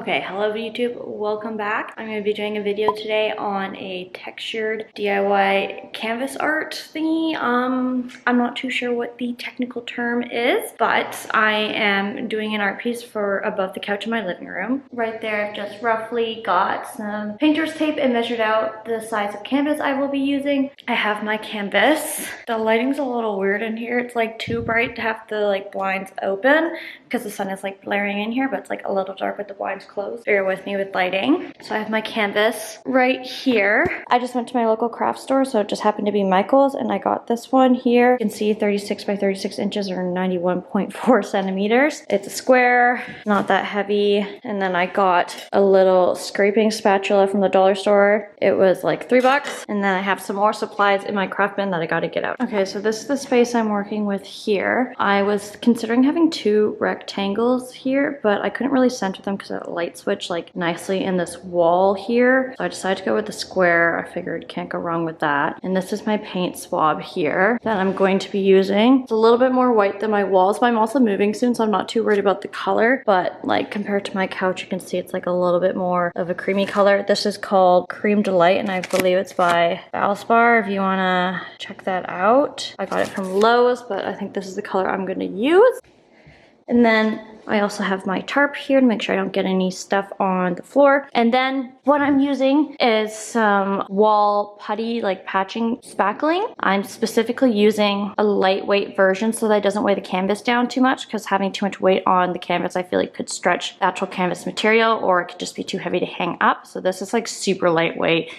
Okay, hello YouTube, welcome back. I'm going to be doing a video today on a textured DIY canvas art thingy. I'm not too sure what the technical term is, but I am doing an art piece for above the couch in my living room. Right there, I've just roughly got some painter's tape and measured out the size of canvas I will be using. I have my canvas. The lighting's a little weird in here. It's like too bright to have the blinds open because the sun is blaring in here, but it's a little dark with the blinds closed. Bear with me with lighting. So I have my canvas right here. I just went to my local craft store, so it just happened to be Michael's, and I got this one here. You can see 36 by 36 inches or 91.4 centimeters. It's a square, not that heavy. And then I got a little scraping spatula from the dollar store. It was like $3. And then I have some more supplies in my craft bin that I got to get out. Okay, so this is the space I'm working with here. I was considering having two rectangles here, but I couldn't really center them because that light switch nicely in this wall here. So I decided to go with the square. I figured can't go wrong with that. And this is my paint swab here that I'm going to be using. It's a little bit more white than my walls, but I'm also moving soon, so I'm not too worried about the color. But compared to my couch, you can see it's a little bit more of a creamy color. This is called Cream Delight, and I believe it's by Valspar if you wanna check that out. I got it from Lowe's, but I think this is the color I'm gonna use. And then I also have my tarp here to make sure I don't get any stuff on the floor. And then what I'm using is some wall putty, patching spackling. I'm specifically using a lightweight version so that it doesn't weigh the canvas down too much, because having too much weight on the canvas I feel could stretch the actual canvas material, or it could just be too heavy to hang up. So this is super lightweight.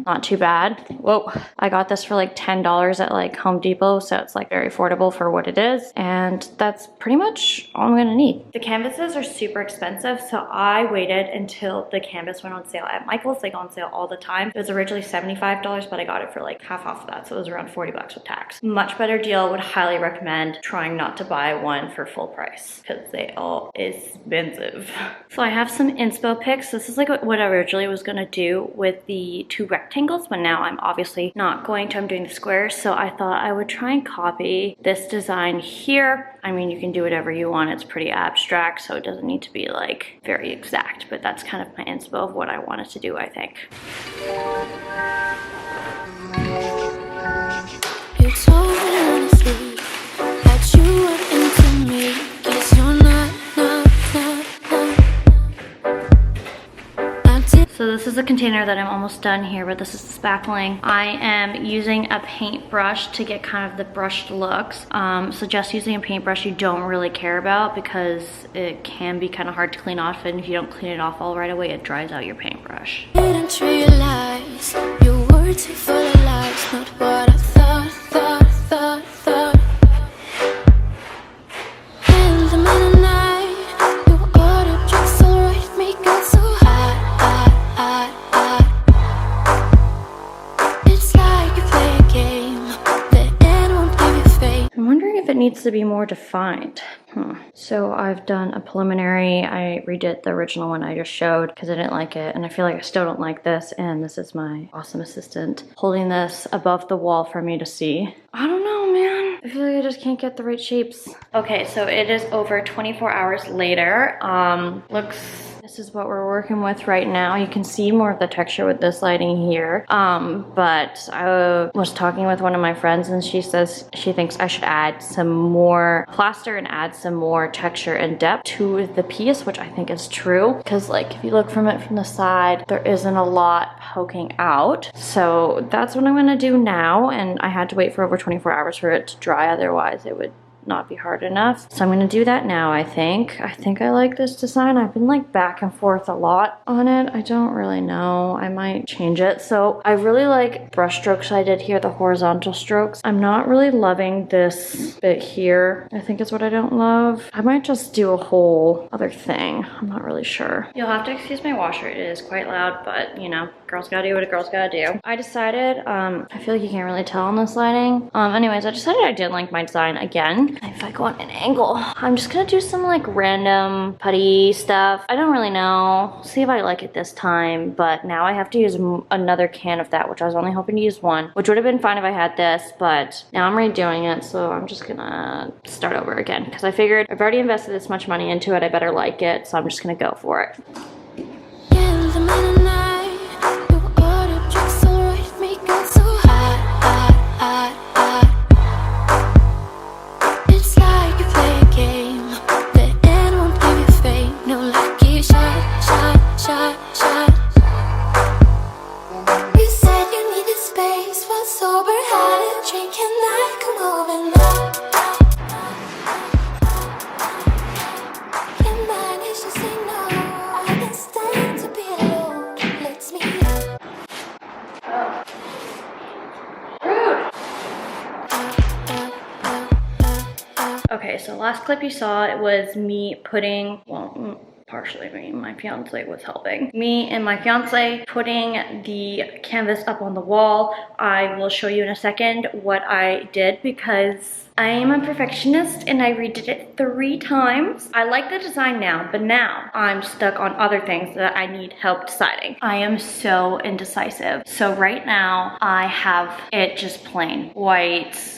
Not too bad. Whoa, I got this for $10 at Home Depot, so it's very affordable for what it is. And that's pretty much all I'm gonna need. The canvases are super expensive, so I waited until the canvas went on sale at Michael's. They go on sale all the time. It was originally $75, but I got it for half off of that, so it was around $40 with tax. Much better deal. Would highly recommend trying not to buy one for full price because they are expensive. So I have some inspo pics. This is what I originally was gonna do with the two rectangles, but now I'm obviously not going to. I'm doing the squares, so I thought I would try and copy this design here. I mean, you can do whatever you want. It's pretty abstract, so it doesn't need to be very exact, but that's kind of my inspo of what I wanted to do, I think. You told me honestly that you were into me, guess you're not. So this is a container that I'm almost done here, but this is the spackling. I am using a paintbrush to get kind of the brushed looks. Suggest using a paintbrush you don't really care about because it can be kind of hard to clean off, and if you don't clean it off all right away, it dries out your paintbrush. Didn't realize you were too full of lies, not what I thought. In the middle of the night, you ordered drinks, alright, make it so hot. I'm wondering if it needs to be more defined. So I've done a preliminary. I redid the original one I just showed because I didn't like it, and I feel I still don't like this, and this is my awesome assistant holding this above the wall for me to see. I don't know, man. I feel I just can't get the right shapes. Okay, so it is over 24 hours later. This is what we're working with right now. You can see more of the texture with this lighting here. But I was talking with one of my friends, and she says she thinks I should add some more plaster and add some more texture and depth to the piece, which I think is true. Because if you look from it from the side, there isn't a lot poking out. So that's what I'm gonna do now. And I had to wait for over 24 hours for it to dry, otherwise it would not be hard enough. So I'm gonna do that now, I think. I like this design. I've been back and forth a lot on it. I don't really know. I might change it. So I really like brush strokes I did here, the horizontal strokes. I'm not really loving this bit here. I think is what I don't love. I might just do a whole other thing. I'm not really sure. You'll have to excuse my washer. It is quite loud, but girls gotta do what a girl's gotta do. I decided, I feel you can't really tell on this lighting. Anyways, I decided I didn't like my design again. If I go on an angle, I'm just gonna do some random putty stuff. I don't really know. See if I like it this time, but now I have to use another can of that, which I was only hoping to use one, which would have been fine if I had this, but now I'm redoing it, so I'm just gonna start over again because I figured I've already invested this much money into it, I better like it, so I'm just gonna go for it. In the middle of the night, you order drinks all right, make it so hot, hot, hot, hot. It's like you play a game, the end won't leave you fame. No lucky shot, shot, shot, shot. You said you needed space, was sober, had a drink, and I come over now. Your mind is just say no, I can stand to be alone. Let's meet up. Okay, so last clip you saw, it was me putting, well, partially me, my fiance was helping. Me and my fiance putting the canvas up on the wall. I will show you in a second what I did because I am a perfectionist and I redid it 3 times. I like the design now, but now I'm stuck on other things that I need help deciding. I am so indecisive. So right now I have it just plain white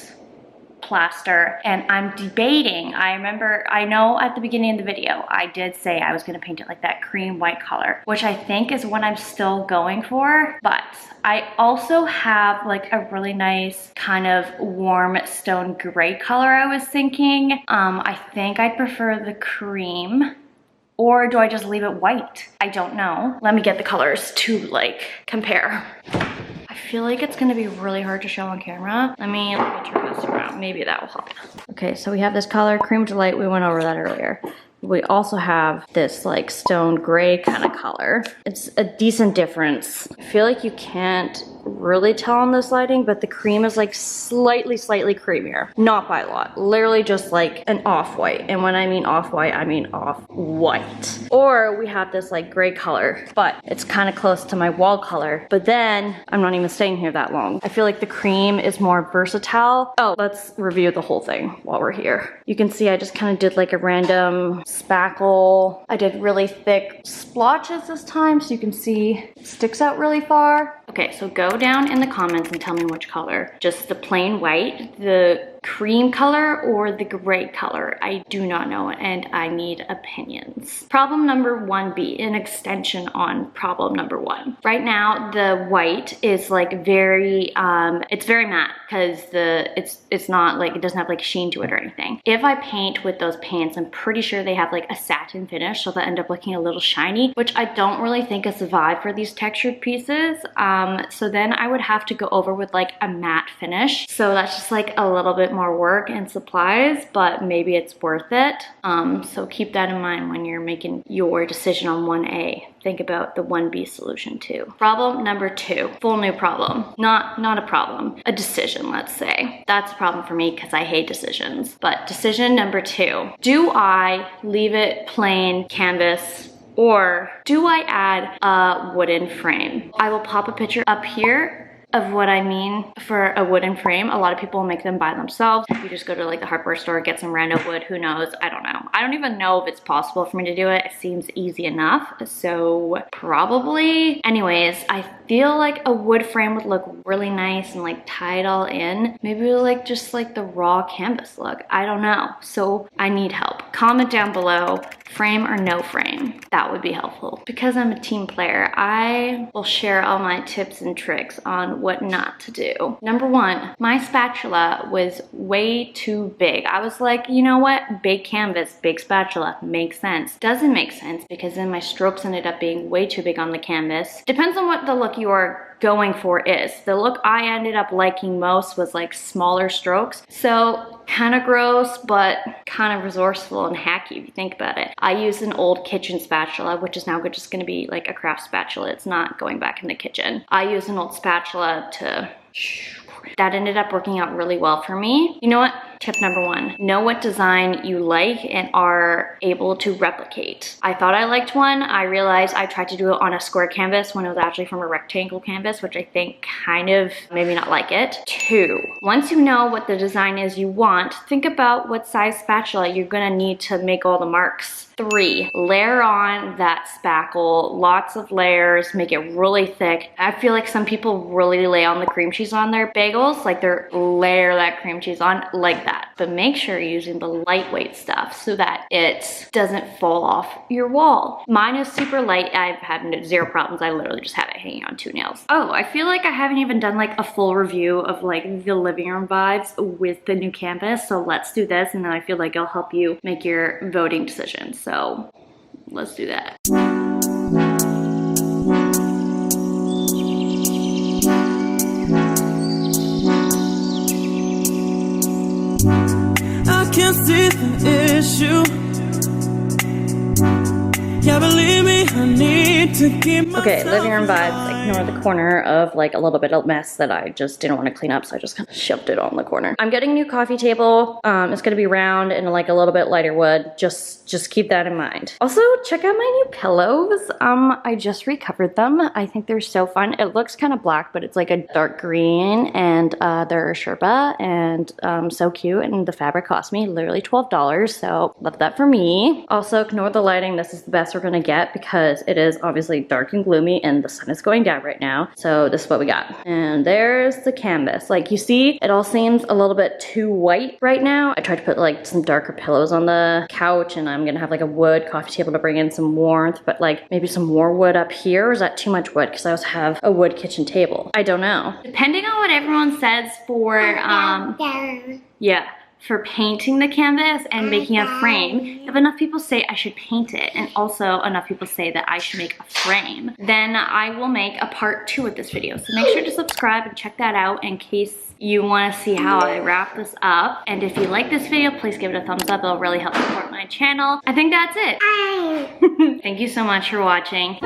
plaster and I'm debating. I know at the beginning of the video I did say I was going to paint it like that cream white color, which I think is what I'm still going for, but I also have like a really nice kind of warm stone gray color I was thinking. I think I prefer the cream, or do I just leave it white? I don't know. Let me get the colors to like compare. I feel like it's gonna be really hard to show on camera. Let me turn this around. Maybe that will help. Okay, so we have this color, cream to light. We went over that earlier. We also have this like stone gray kind of color. It's a decent difference. I feel like you can't really tell on this lighting, but the cream is like slightly creamier. Not by a lot. Literally just like an off-white. And when I mean off-white, I mean off-white. Or we have this like gray color, but it's kind of close to my wall color. But then I'm not even staying here that long. I feel like the cream is more versatile. Oh, let's review the whole thing while we're here. You can see I just kind of did like a random spackle. I did really thick splotches this time, so you can see it sticks out really far. Okay, so go down in the comments and tell me which color. Just the plain white, the cream color, or the gray color. I do not know, and I need opinions. Problem number 1B, an extension on problem number 1. Right now, the white is like very, it's very matte because it's not like, it doesn't have like sheen to it or anything. If I paint with those paints, I'm pretty sure they have like a satin finish, so they end up looking a little shiny, which I don't really think is the vibe for these textured pieces. So then I would have to go over with like a matte finish. So that's just like a little bit more work and supplies, but maybe it's worth it. So keep that in mind when you're making your decision on 1A. Think about the 1B solution too. Problem number 2, full new problem. Not a problem, a decision, let's say. That's a problem for me because I hate decisions. But decision number 2, do I leave it plain canvas, or do I add a wooden frame? I will pop a picture up here of what I mean for a wooden frame. A lot of people make them by themselves. You just go to like the hardware store, get some random wood, who knows, I don't know. I don't even know if it's possible for me to do it. It seems easy enough, so probably. Anyways, I feel like a wood frame would look really nice and like tie it all in. Maybe like just like the raw canvas look, I don't know. So I need help. Comment down below, frame or no frame. That would be helpful. Because I'm a team player, I will share all my tips and tricks on what not to do. Number 1, my spatula was way too big. I was like, you know what? Big canvas, big spatula, makes sense. Doesn't make sense because then my strokes ended up being way too big on the canvas. Depends on what the look you are going for is. The look I ended up liking most was like smaller strokes. So kind of gross, but kind of resourceful and hacky if you think about it. I used an old kitchen spatula, which is now just gonna be like a craft spatula. It's not going back in the kitchen. I used an old spatula to... That ended up working out really well for me. You know what? Tip number 1, know what design you like and are able to replicate. I thought I liked one. I realized I tried to do it on a square canvas when it was actually from a rectangle canvas, which I think kind of maybe not like it. 2, once you know what the design is you want, think about what size spatula you're gonna need to make all the marks. 3, layer on that spackle, lots of layers, make it really thick. I feel like some people really lay on the cream cheese on their bagels, like they layer that cream cheese on like that. that. But make sure you're using the lightweight stuff so that it doesn't fall off your wall. Mine is super light. I've had zero problems. I literally just have it hanging on 2 nails. Oh, I feel like I haven't even done like a full review of like the living room vibes with the new canvas. So let's do this, and then I feel like it'll help you make your voting decisions. So let's do that. I can't see the issue. Yeah, believe me, I need to keep Okay, living room vibes. Ignore the corner of like a little bit of mess that I just didn't want to clean up, so I just kind of shoved it on the corner. I'm getting a new coffee table. It's gonna be round and like a little bit lighter wood. Just keep that in mind. Also, check out my new pillows. I just recovered them. I think they're so fun. It looks kind of black, but it's like a dark green, and they're Sherpa, and so cute. And the fabric cost me literally $12, so love that for me. Also, ignore the lighting. This is the best we're gonna get because it is obviously dark and gloomy, and the sun is going down right now. So this is what we got. And there's the canvas. Like you see, it all seems a little bit too white right now. I tried to put like some darker pillows on the couch, and I'm gonna have like a wood coffee table to bring in some warmth, but like maybe some more wood up here, or is that too much wood? Because I also have a wood kitchen table. I don't know. Depending on what everyone says for, yeah, for painting the canvas and making a frame, if enough people say I should paint it, and also enough people say that I should make a frame, then I will make a part 2 of this video. So make sure to subscribe and check that out in case you want to see how I wrap this up. And if you like this video, please give it a thumbs up. It'll really help support my channel. I think that's it. Thank you so much for watching.